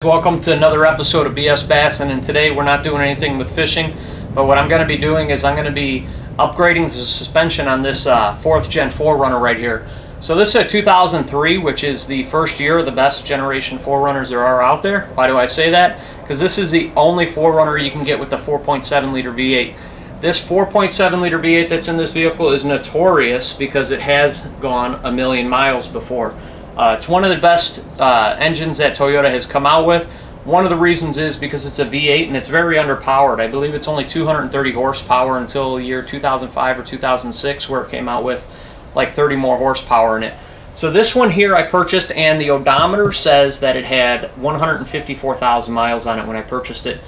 Welcome to another episode of BS Bassin, and today we're not doing anything with fishing, but what I'm going to be doing is I'm going to be upgrading the suspension on this 4th Gen 4RUNNER right here. So this is a 2003, which is the first year of the best generation 4RUNNERs there are out there. Why do I say that? Because this is the only 4RUNNER you can get with the 4.7 liter V8. This 4.7 liter V8 that's in this vehicle is notorious because it has gone a million miles before. It's one of the best engines that Toyota has come out with. One of the reasons is because it's a V8 and it's very underpowered. I believe it's only 230 horsepower until the year 2005 or 2006, where it came out with like 30 more horsepower in it. So this one here I purchased, and the odometer says that it had 154,000 miles on it when I purchased it.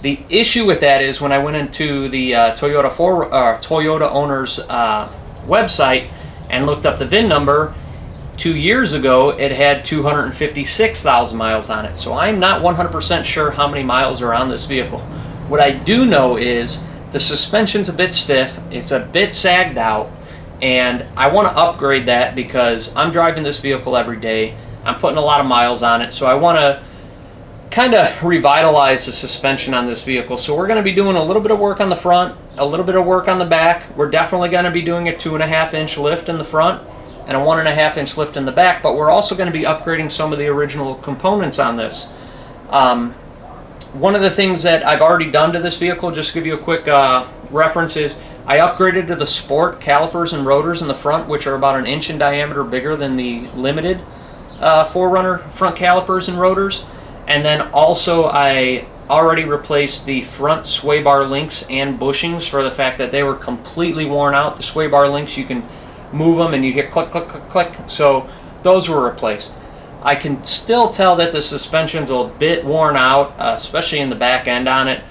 The issue with that is when I went into the Toyota owner's website and looked up the VIN number, 2 years ago it had 256,000 miles on it. So I'm not 100% sure how many miles are on this vehicle. What I do know is the suspension's a bit stiff, it's a bit sagged out, and I want to upgrade that because I'm driving this vehicle every day. I'm putting a lot of miles on it, so I want to kind of revitalize the suspension on this vehicle. So we're going to be doing a little bit of work on the front, a little bit of work on the back. We're definitely going to be doing a 2.5 inch lift in the front and a 1.5 inch lift in the back, but we're also going to be upgrading some of the original components on this. One of the things that I've already done to this vehicle, just to give you a quick reference, is I upgraded to the Sport calipers and rotors in the front, which are about 1 inch in diameter bigger than the limited 4RUNNER front calipers and rotors. And then also I already replaced the front SWAYBAR links and bushings for the fact that they were completely worn out. The SWAYBAR links, you can move them and you hear click, click, click, click. So those were replaced. I can still tell that the suspension's a bit worn out, especially in the back end on it.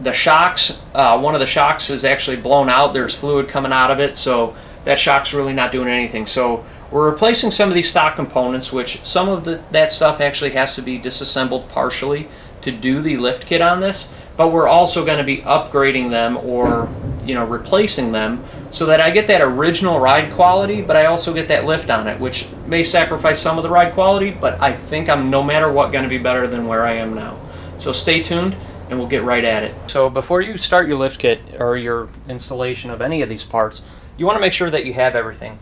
The shocks, one of the shocks is actually blown out. There's fluid coming out of it, so that shock's really not doing anything. So we're replacing some of these stock components, which some of that stuff actually has to be disassembled partially to do the lift kit on this, but we're also going to be upgrading them, or replacing them, so that I get that original ride quality, but I also get that lift on it, which may sacrifice some of the ride quality, but I think I'm no matter what going to be better than where I am now. So stay tuned and we'll get right at it. So before you start your lift kit or your installation of any of these parts, you want to make sure that you have everything.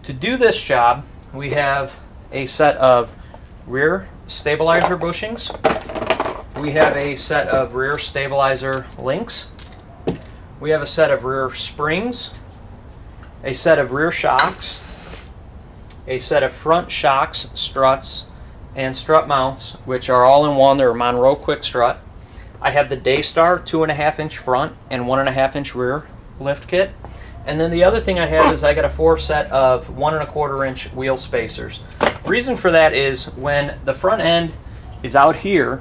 To do this job, we have a set of rear stabilizer bushings, we have a set of rear stabilizer links, we have a set of rear springs, a set of rear shocks, a set of front shocks, struts, and strut mounts, which are all in one. They're a Monroe quick strut. I have the DAYSTAR 2.5 inch front and 1.5 inch rear lift kit. And then the other thing I have is I got a 4 set of 1.25 inch wheel spacers. Reason for that is when the front end is out here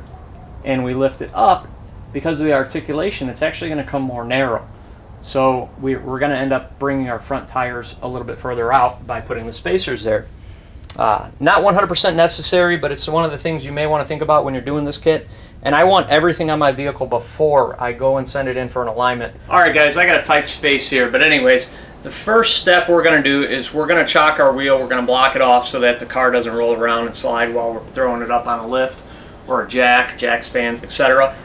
and we lift it up, because of the articulation, it's actually going to come more narrow. So we're going to end up bringing our front tires a little bit further out by putting the spacers there. Not 100% necessary, but it's one of the things you may want to think about when you're doing this kit. And I want everything on my vehicle before I go and send it in for an alignment. Alright guys, I got a tight space here, but anyways, the first step we're going to do is we're going to chock our wheel. We're going to block it off so that the car doesn't roll around and slide while we're throwing it up on a lift or a jack stands, etc.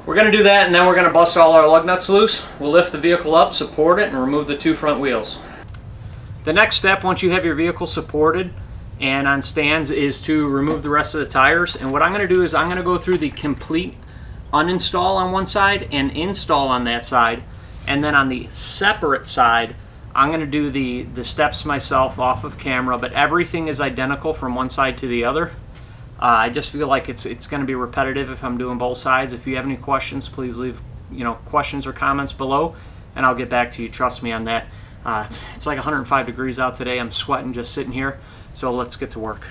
We're going to do that, and then we're going to bust all our lug nuts loose. We'll lift the vehicle up, support it, and remove the 2 front wheels. The next step, once you have your vehicle supported and on stands, is to remove the rest of the tires. And what I'm going to do is I'm going to go through the complete uninstall on one side and install on that side, and then on the separate side I'm going to do the steps myself off of camera, but everything is identical from one side to the other. I just feel like it's going to be repetitive if I'm doing both sides. If you have any questions, please leave questions or comments below, and I'll get back to you. Trust me on that. It's like 105 degrees out today. I'm sweating just sitting here, so let's get to work.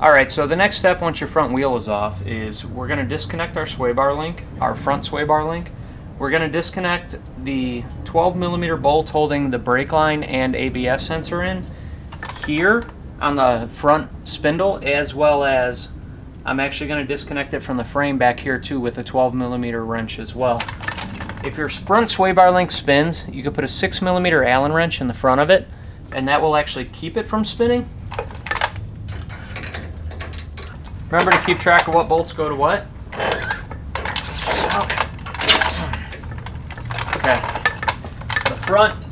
Alright, so the next step once your front wheel is off is we're going to disconnect our SWAYBAR link, our front SWAYBAR link. We're going to disconnect the 12mm bolt holding the brake line and ABS sensor in here on the front spindle, as well as I'm actually going to disconnect it from the frame back here too with a 12mm wrench as well. If your front SWAYBAR link spins, you could put a 6mm Allen wrench in the front of it and that will actually keep it from spinning. Remember to keep track of what bolts go to what. Okay. The front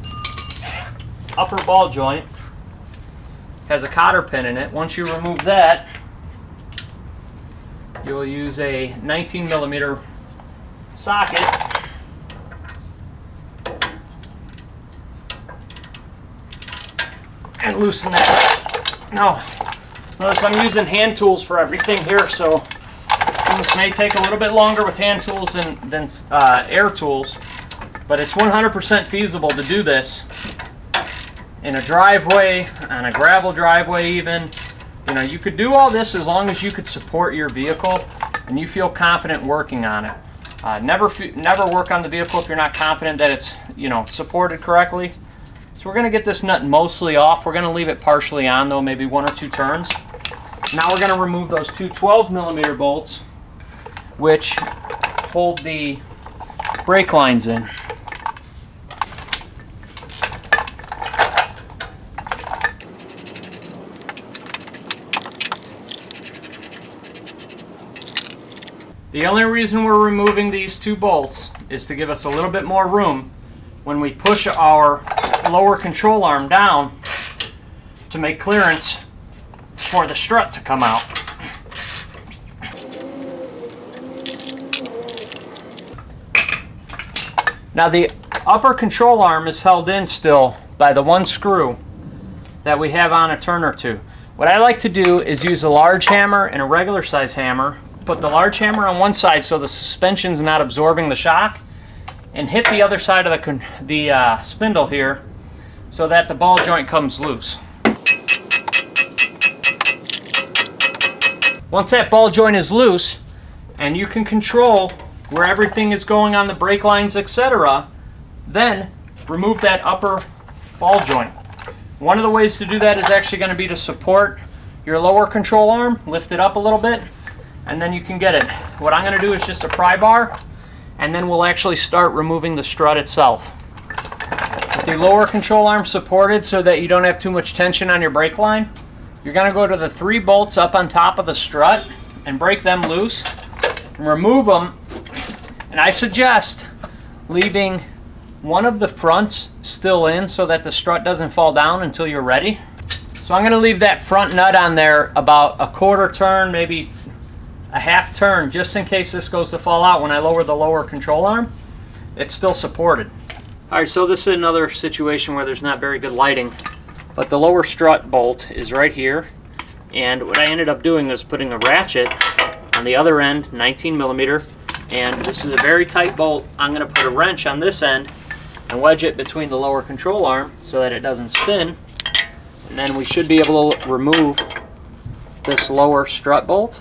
upper ball joint has a cotter pin in it. Once you remove that, you'll use a 19mm socket and loosen that. Now, notice I'm using hand tools for everything here, so this may take a little bit longer with hand tools than air tools, but it's 100% feasible to do this in a driveway, on a gravel driveway even. You know, you could do all this as long as you could support your vehicle and you feel confident working on it. Never work on the vehicle if you're not confident that it's, you know, supported correctly. So we're going to get this nut mostly off. We're going to leave it partially on though, maybe 1 or 2 turns. Now we're going to remove those 2 12mm bolts which hold the brake lines in. The only reason we're removing these 2 bolts is to give us a little bit more room when we push our lower control arm down to make clearance for the strut to come out. Now the upper control arm is held in still by the 1 screw that we have on a turn or 2. What I like to do is use a large hammer and a regular size hammer. Put the large hammer on one side so the suspension's not absorbing the shock, and hit the other side of the spindle here so that the ball joint comes loose. Once that ball joint is loose and you can control where everything is going on the brake lines, etc., then remove that upper ball joint. One of the ways to do that is actually going to be to support your lower control arm, lift it up a little bit, and then you can get it. What I'm going to do is just a pry bar, and then we'll actually start removing the strut itself. With the lower control arm supported so that you don't have too much tension on your brake line, you're going to go to the 3 bolts up on top of the strut and break them loose and remove them. And I suggest leaving one of the fronts still in so that the strut doesn't fall down until you're ready. So I'm going to leave that front nut on there about a 1/4 turn, maybe a 1/2 turn, just in case this goes to fall out when I lower the lower control arm. It's still supported. Alright, so this is another situation where there's not very good lighting, but the lower strut bolt is right here, and what I ended up doing is putting a ratchet on the other end, 19mm, and this is a very tight bolt. I'm going to put a wrench on this end and wedge it between the lower control arm so that it doesn't spin, and then we should be able to remove this lower strut bolt.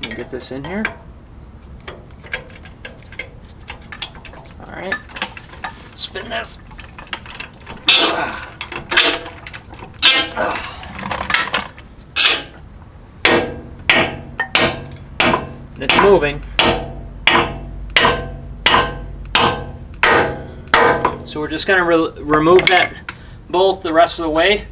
Let me get this in here. Alright, spin this. It's moving. So we're just going to remove that bolt the rest of the way.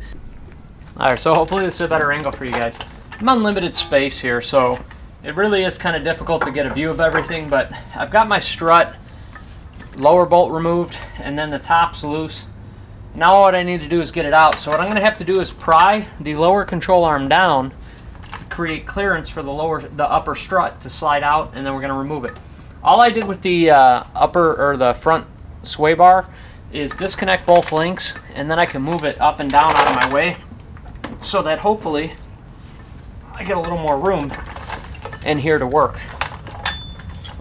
Alright, so hopefully this is a better angle for you guys. I'm on limited space here, so it really is kind of difficult to get a view of everything, but I've got my strut lower bolt removed and then the top's loose. Now what I need to do is get it out. So what I'm going to have to do is pry the lower control arm down to create clearance for the upper strut to slide out, and then we're going to remove it. All I did with the the front sway bar is disconnect both links, and then I can move it up and down out of my way so that hopefully I get a little more room in here to work.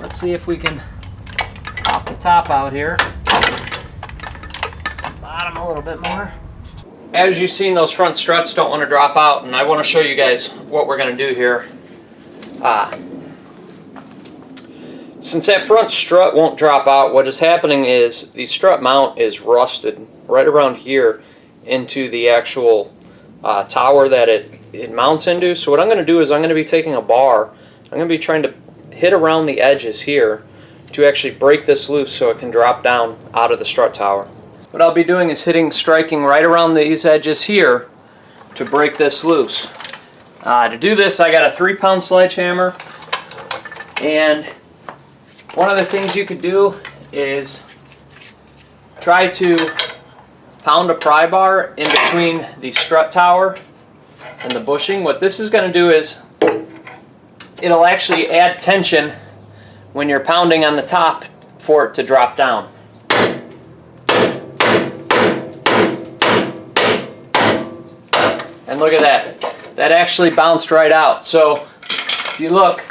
Let's see if we can pop the top out here. Bottom a little bit more. As you've seen, those front struts don't want to drop out, and I want to show you guys what we're going to do here. Since that front strut won't drop out, what is happening is the strut mount is rusted right around here into the actual tower that it mounts into. So what I'm going to do is I'm going to be taking a bar. I'm going to be trying to hit around the edges here to actually break this loose so it can drop down out of the strut tower. what I'll be doing is striking right around these edges here to break this loose. To do this, I got a 3-pound sledgehammer, and one of the things you could do is try to pound a pry bar in between the strut tower and the bushing. What this is going to do is it'll actually add tension when you're pounding on the top for it to drop down. And look at that. That actually bounced right out. So if you look,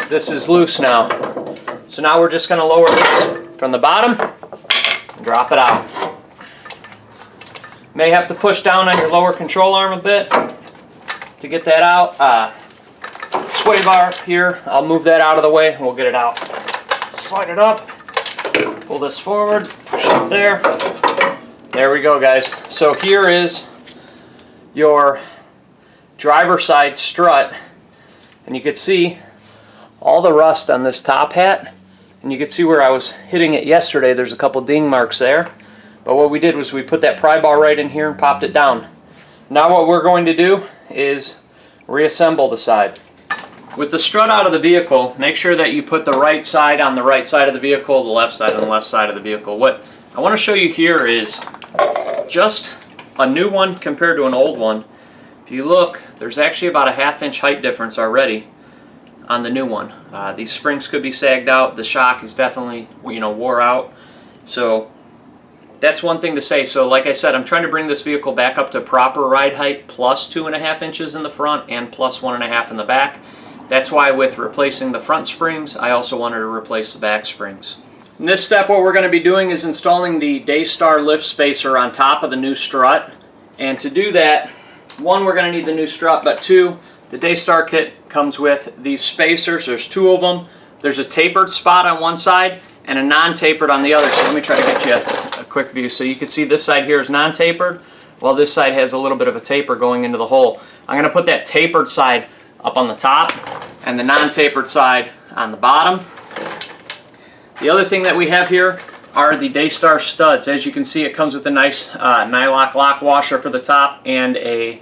this is loose now. So now we're just going to lower this from the bottom and drop it out. May have to push down on your lower control arm a bit to get that out. SWAYBAR here, I'll move that out of the way and we'll get it out. Slide it up, pull this forward, push it there. There we go, guys. So here is your driver side strut, and you can see all the rust on this top hat, and you can see where I was hitting it yesterday. There's a couple ding marks there, but what we did was we put that pry bar right in here and popped it down. Now what we're going to do is reassemble the side. With the strut out of the vehicle, make sure that you put the right side on the right side of the vehicle, the left side on the left side of the vehicle. What I want to show you here is just a new one compared to an old one. If you look, there's actually about a 1/2 inch height difference already on the new one. These springs could be sagged out. The shock is definitely, wore out. So that's one thing to say. So like I said, I'm trying to bring this vehicle back up to proper ride height, plus 2.5 inches in the front and plus 1.5 in the back. That's why with replacing the front springs, I also wanted to replace the back springs. In this step, what we're going to be doing is installing the Daystar lift spacer on top of the new strut. And to do that, one, we're going to need the new strut, but two, the Daystar kit comes with these spacers. There's 2 of them. There's a tapered spot on one side and a non-tapered on the other. So let me try to get you a quick view. So you can see this side here is non-tapered, while this side has a little bit of a taper going into the hole. I'm going to put that tapered side up on the top and the non-tapered side on the bottom. The other thing that we have here are the Daystar studs. As you can see, it comes with a nice nylock lock washer for the top and a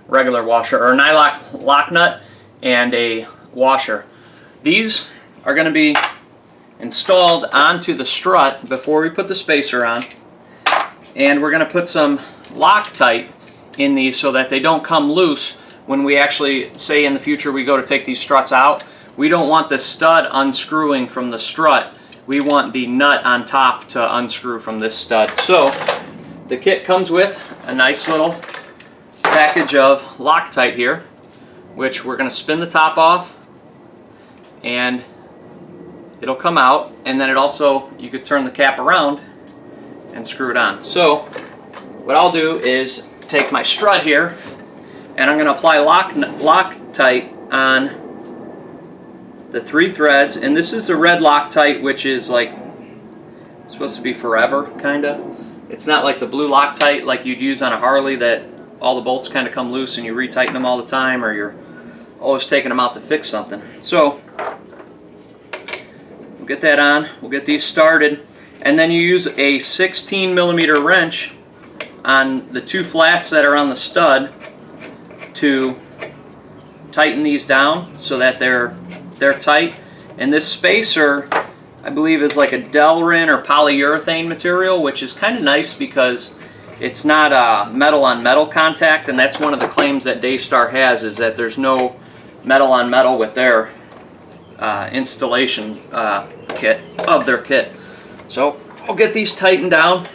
regular washer, or a nylock lock nut and a washer. These are going to be installed onto the strut before we put the spacer on, and we're going to put some Loctite in these so that they don't come loose when we actually, say in the future we go to take these struts out. We don't want the stud unscrewing from the strut. We want the nut on top to unscrew from this stud. So the kit comes with a nice little package of Loctite here, which we're going to spin the top off and it'll come out, and then it also, you could turn the cap around and screw it on. So what I'll do is take my strut here and I'm going to apply Loctite on the 3 threads, and this is the red Loctite, which is like supposed to be forever, kinda. It's not like the blue Loctite like you'd use on a Harley that all the bolts kind of come loose and you retighten them all the time, or you're always taking them out to fix something. So we'll get that on, we'll get these started, and then you use a 16mm wrench on the 2 flats that are on the stud to tighten these down so that they're tight. And this spacer, I believe, is like a Delrin or polyurethane material, which is kind of nice because it's not metal on metal contact, and that's one of the claims that Daystar has, is that there's no metal on metal with their installation kit of their kit. So I'll get these tightened down.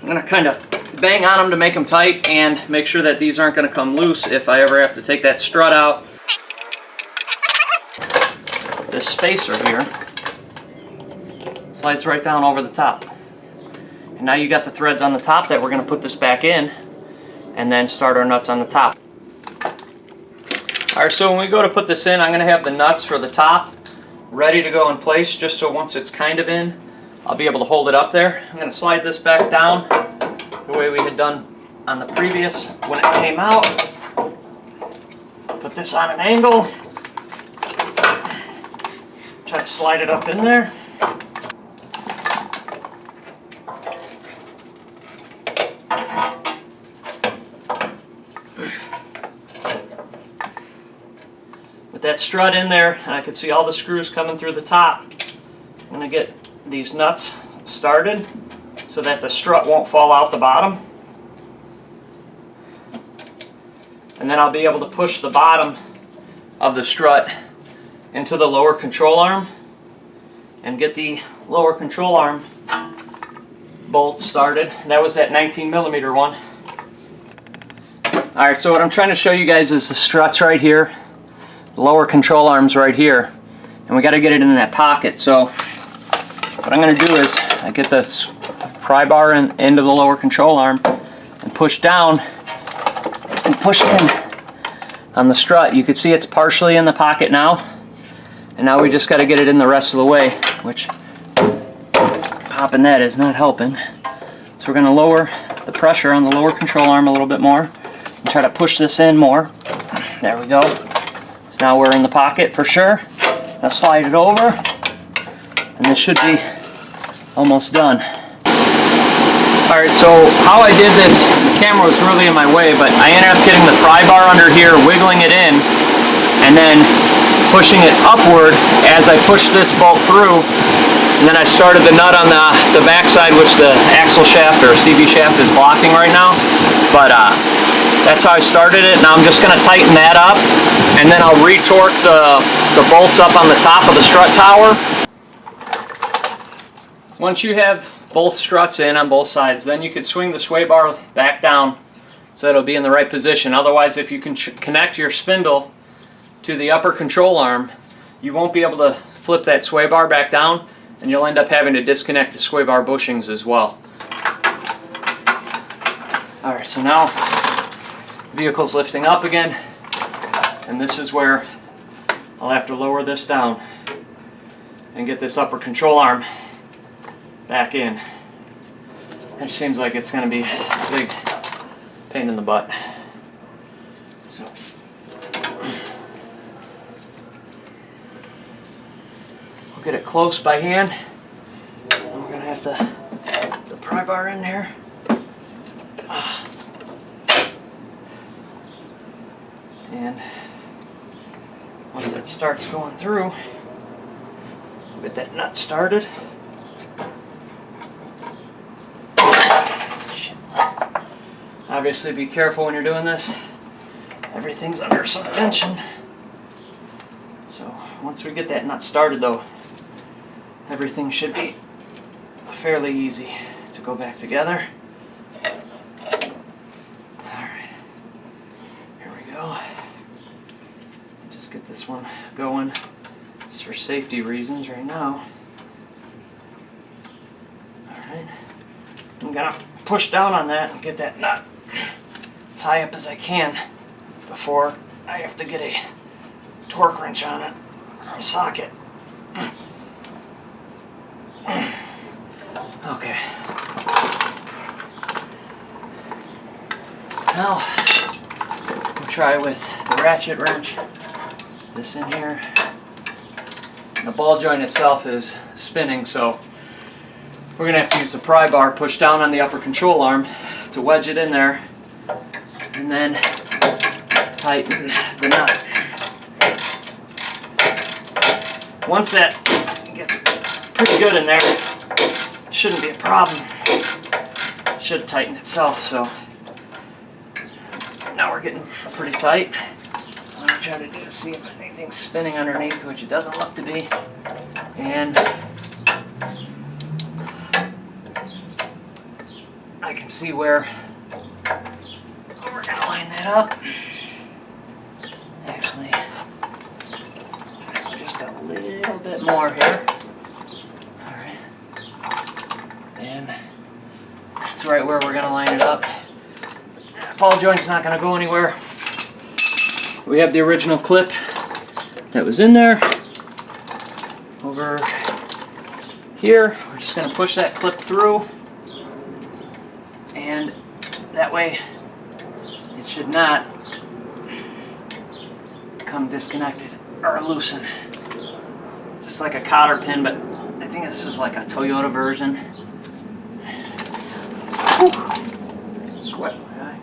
I'm going to kind of bang on them to make them tight and make sure that these aren't going to come loose if I ever have to take that strut out. This spacer here slides right down over the top. And now you got the threads on the top that we're going to put this back in and then start our nuts on the top. Alright, so when we go to put this in, I'm going to have the nuts for the top ready to go in place, just so once it's kind of in, I'll be able to hold it up there. I'm going to slide this back down the way we had done on the previous when it came out. Put this on an angle. Try to slide it up in there. that strut in there, and I can see all the screws coming through the top. I'm going to get these nuts started so that the strut won't fall out the bottom. And then I'll be able to push the bottom of the strut into the lower control arm and get the lower control arm bolt started. That was that 19mm one. Alright, so what I'm trying to show you guys is the struts right here, the lower control arms right here, and we got to get it in that pocket. So what I'm going to do is I get this pry bar into the lower control arm and push down and push in on the strut. You can see it's partially in the pocket now, and now we just got to get it in the rest of the way, which popping that is not helping. So we're going to lower the pressure on the lower control arm a little bit more and try to push this in more. There we go. So now we're in the pocket for sure. Now slide it over, and this should be almost done. Alright, so how I did this, the camera was really in my way, but I ended up getting the pry bar under here, wiggling it in, and then pushing it upward as I pushed this bolt through. And then I started the nut on the back side, which the axle shaft or CV shaft is blocking right now. But that's how I started it. Now I'm just going to tighten that up, and then I'll retorque the bolts up on the top of the strut tower. Once you have both struts in on both sides, then you could swing the sway bar back down so it'll be in the right position. Otherwise, if you can connect your spindle to the upper control arm, you won't be able to flip that sway bar back down, and you'll end up having to disconnect the sway bar bushings as well. Alright, so now the vehicle's lifting up again, and this is where I'll have to lower this down and get this upper control arm back in. It seems like it's going to be a big pain in the butt. So we'll get it close by hand, and we're going to have the pry bar in there. And once that starts going through, we'll get that nut started. Obviously be careful when you're doing this. Everything's under some tension. So once we get that nut started though, everything should be fairly easy to go back together. Alright, here we go. Just get this one going just for safety reasons right now. Alright, I'm gonna push down on that and get that nut as high up as I can before I have to get a torque wrench on it or a socket. Okay. Now we'll try with the ratchet wrench. This in here. The ball joint itself is spinning, so we're going to have to use the pry bar, push down on the upper control arm to wedge it in there, and then tighten the nut. Once that gets pretty good in there, it shouldn't be a problem. It should tighten itself, so now we're getting pretty tight. What I'm trying to do is see if anything's spinning underneath, which it doesn't look to be. And I can see where we're going to line that up. Actually, just a little bit more here. Alright. And that's right where we're going to line it up. Ball joint's not going to go anywhere. We have the original clip that was in there. Over here, we're just going to push that clip through. And that way it should not come disconnected or loosen. Just like a cotter pin, but I think this is like a Toyota version. Whew. Sweat in my eye.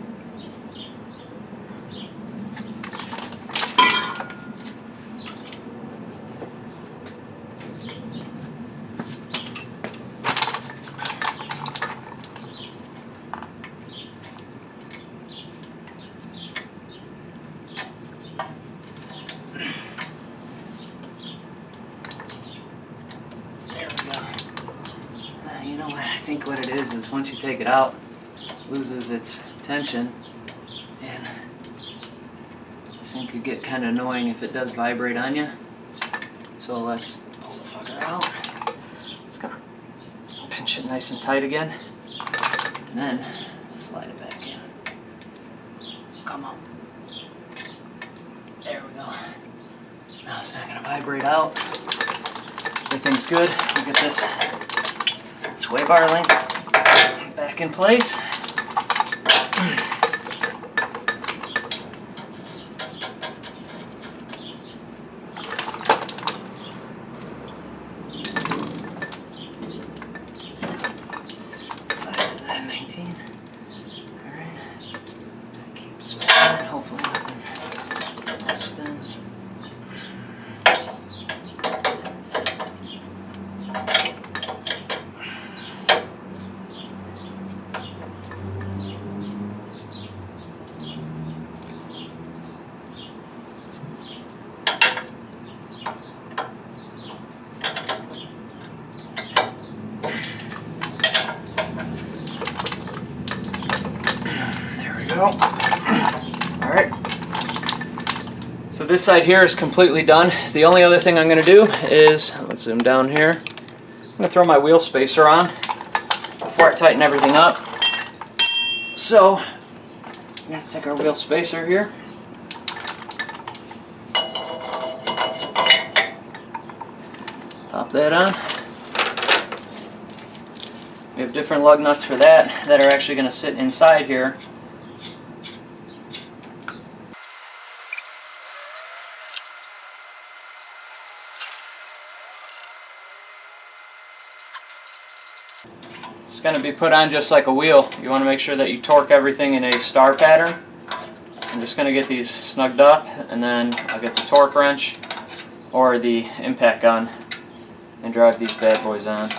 is once you take it out, it loses its tension, and this thing could get kind of annoying if it does vibrate on you. So let's pull the fucker out. Just gonna pinch it nice and tight again, and then slide it back in. Come on. There we go. Now it's not gonna vibrate out. Everything's good. We'll get this SWAYBAR link back in place. Size is that 19. Alright. Keep spinning. Hopefully nothing spins. Alright, so this side here is completely done. The only other thing I'm going to do is, let's zoom down here, I'm going to throw my wheel spacer on before I tighten everything up. So, I'm going to take our wheel spacer here. Pop that on. We have different lug nuts for that are actually going to sit inside here. It's going to be put on just like a wheel. You want to make sure that you torque everything in a star pattern. I'm just going to get these snugged up, and then I'll get the torque wrench or the impact gun and drive these bad boys on.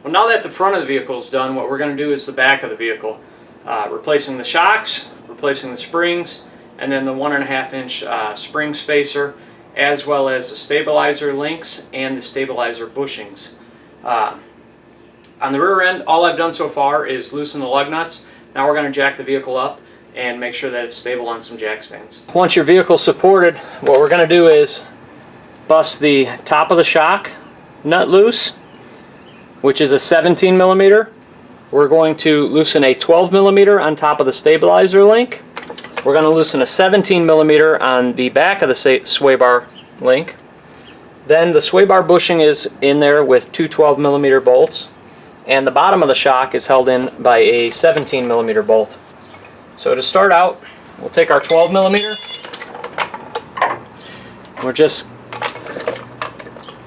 Well, now that the front of the vehicle is done, what we're going to do is the back of the vehicle. Replacing the shocks, replacing the springs, and then the 1.5 inch spring spacer, as well as the stabilizer links and the stabilizer bushings. On the rear end, all I've done so far is loosen the lug nuts. Now we're going to jack the vehicle up and make sure that it's stable on some jack stands. Once your vehicle's supported, what we're going to do is bust the top of the shock nut loose, which is a 17 millimeter. We're going to loosen a 12 millimeter on top of the stabilizer link. We're going to loosen a 17 millimeter on the back of the SWAYBAR link. Then the SWAYBAR bushing is in there with two 12 millimeter bolts, and the bottom of the shock is held in by a 17 millimeter bolt. So to start out, we'll take our 12 millimeter.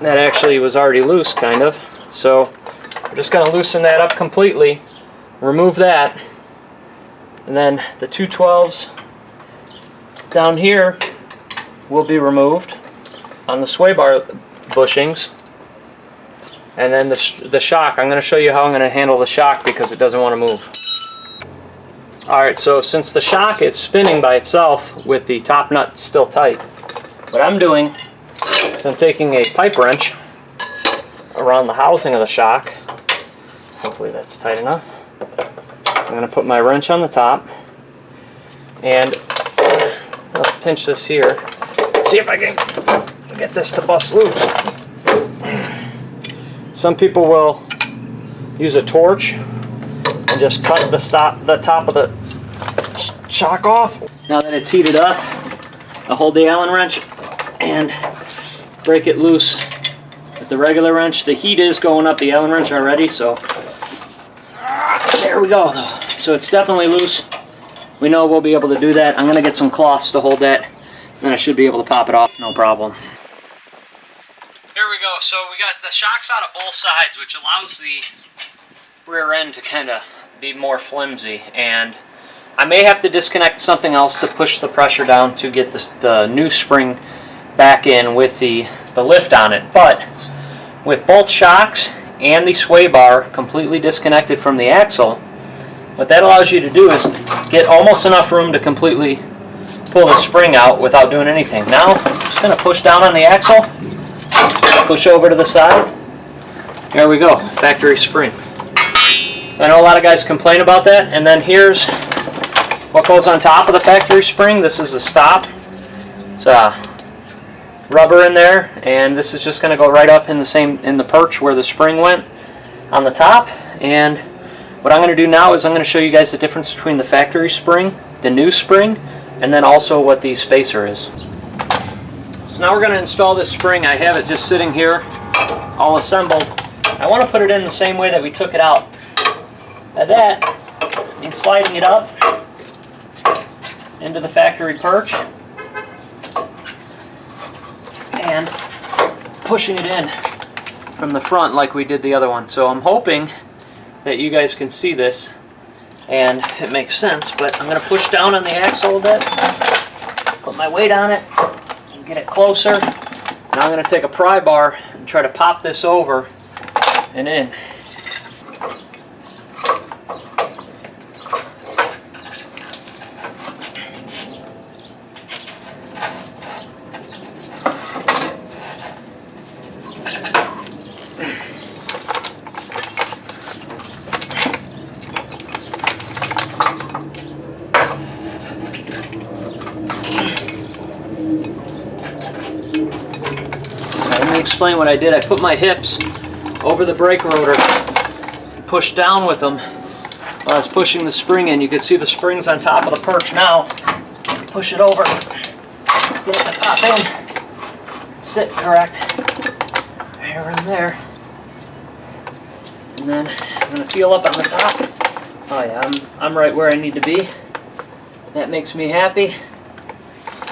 That actually was already loose, kind of. So we're just going to loosen that up completely, remove that, and then the two 12s down here will be removed on the SWAYBAR bushings. And then the shock, I'm going to show you how I'm going to handle the shock because it doesn't want to move. Alright, so since the shock is spinning by itself with the top nut still tight, what I'm doing is I'm taking a pipe wrench around the housing of the shock. Hopefully that's tight enough. I'm going to put my wrench on the top, and I'll pinch this here. See if I can get this to bust loose. Some people will use a torch and just cut the top of the shock off. Now that it's heated up, I'll hold the Allen wrench and break it loose with the regular wrench. The heat is going up the Allen wrench already, so there we go though. So it's definitely loose. We know we'll be able to do that. I'm going to get some cloths to hold that, and I should be able to pop it off, no problem. Here we go. So we got the shocks out of both sides, which allows the rear end to kind of be more flimsy, and I may have to disconnect something else to push the pressure down to get the new spring back in with the lift on it. But with both shocks and the SWAYBAR completely disconnected from the axle, what that allows you to do is get almost enough room to completely pull the spring out without doing anything. Now I'm just going to push down on the axle, push over to the side, There we go, factory spring. I know a lot of guys complain about that, and then here's what goes on top of the factory spring. This is the stop. It's rubber in there, and this is just going to go right up in the perch where the spring went on the top. And what I'm going to do now is I'm going to show you guys the difference between the factory spring, the new spring, and then also what the spacer is. So now we're going to install this spring. I have it just sitting here all assembled. I want to put it in the same way that we took it out. By that, I mean sliding it up into the factory perch and pushing it in from the front like we did the other one. So I'm hoping that you guys can see this and it makes sense, but I'm going to push down on the axle a bit, put my weight on it, and get it closer. Now I'm going to take a pry bar and try to pop this over and in. Let me explain what I did. I put my hips over the brake rotor, pushed down with them while I was pushing the spring in. You can see the spring's on top of the perch now. Push it over, get it to pop in, sit correct, right around there. And then I'm going to feel up on the top. Oh yeah, I'm right where I need to be. That makes me happy.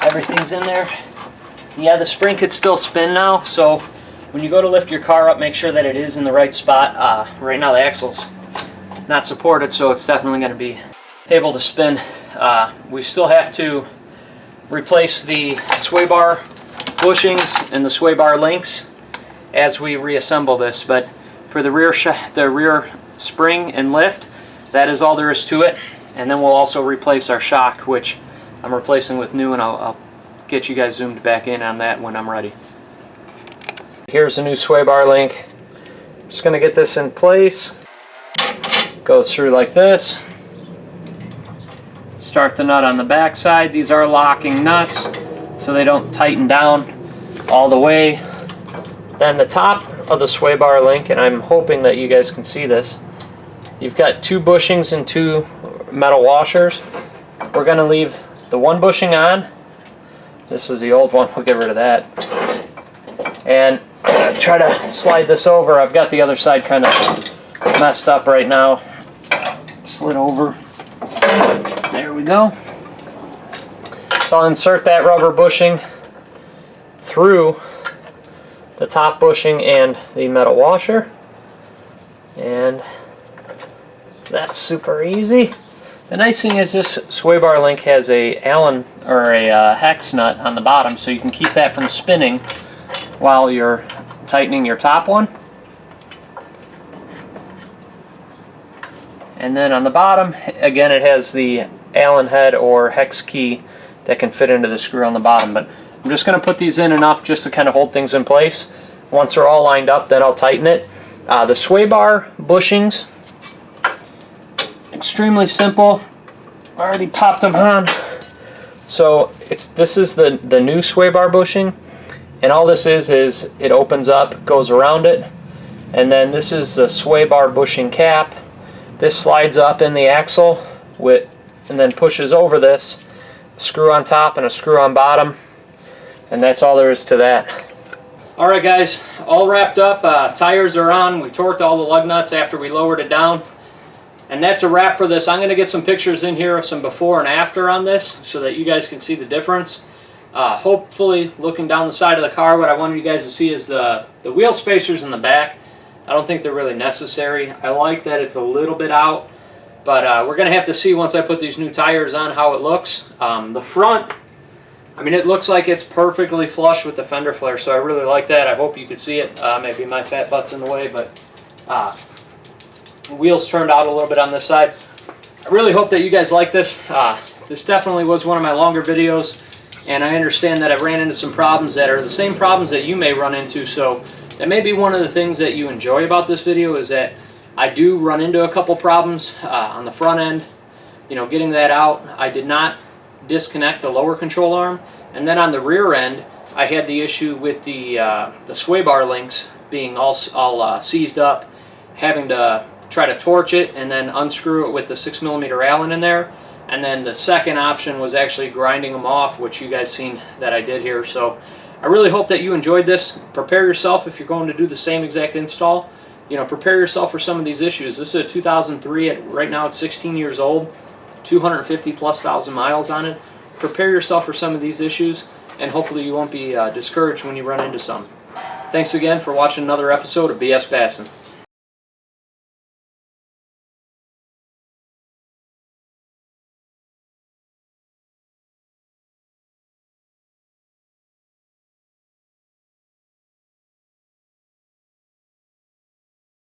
Everything's in there. Yeah, the spring could still spin now, so when you go to lift your car up, make sure that it is in the right spot. Right now the axle's not supported, so it's definitely going to be able to spin. We still have to replace the SWAYBAR bushings and the SWAYBAR links as we reassemble this, but for the rear spring and lift, that is all there is to it. And then we'll also replace our shock, which I'm replacing with new, and I'll get you guys zoomed back in on that when I'm ready. Here's the new SWAYBAR link. Just going to get this in place. Goes through like this. Start the nut on the back side. These are locking nuts, so they don't tighten down all the way. Then the top of the SWAYBAR link, and I'm hoping that you guys can see this, you've got 2 bushings and 2 metal washers. We're going to leave the one bushing on. This is the old one, we'll get rid of that. And try to slide this over. I've got the other side kind of messed up right now. Slid over. There we go. So I'll insert that rubber bushing through the top bushing and the metal washer. And that's super easy. The nice thing is this SWAYBAR link has a Allen or a hex nut on the bottom, so you can keep that from spinning while you're tightening your top one. And then on the bottom, again, it has the Allen head or hex key that can fit into the screw on the bottom. But I'm just going to put these in enough just to kind of hold things in place. Once they're all lined up, then I'll tighten it. The SWAYBAR bushings, extremely simple. Already popped them on. So this is the new SWAYBAR bushing, and all this is it opens up, goes around it, and then this is the SWAYBAR bushing cap. This slides up in the axle and then pushes over this, a screw on top and a screw on bottom, and that's all there is to that. Alright guys, all wrapped up, tires are on, we torqued all the lug nuts after we lowered it down. And that's a wrap for this. I'm going to get some pictures in here of some before and after on this so that you guys can see the difference. Hopefully, looking down the side of the car, what I wanted you guys to see is the wheel spacers in the back. I don't think they're really necessary. I like that it's a little bit out, but we're going to have to see once I put these new tires on how it looks. The front, I mean, it looks like it's perfectly flush with the fender flare, so I really like that. I hope you could see it. Maybe my fat butt's in the way, but the wheels turned out a little bit on this side. I really hope that you guys like this. This definitely was one of my longer videos, and I understand that I've ran into some problems that are the same problems that you may run into, so That may be one of the things that you enjoy about this video, is that I do run into a couple problems on the front end. You know, getting that out, I did not disconnect the lower control arm, and then on the rear end I had the issue with the SWAYBAR links being all seized up, having to try to torch it and then unscrew it with the 6mm Allen in there. And then the second option was actually grinding them off, which you guys seen that I did here. So I really hope that you enjoyed this. Prepare yourself if you're going to do the same exact install. You know, prepare yourself for some of these issues. This is a 2003. Right now it's 16 years old, 250,000+ miles on it. Prepare yourself for some of these issues, and hopefully you won't be discouraged when you run into some. Thanks again for watching another episode of BS Bassin'.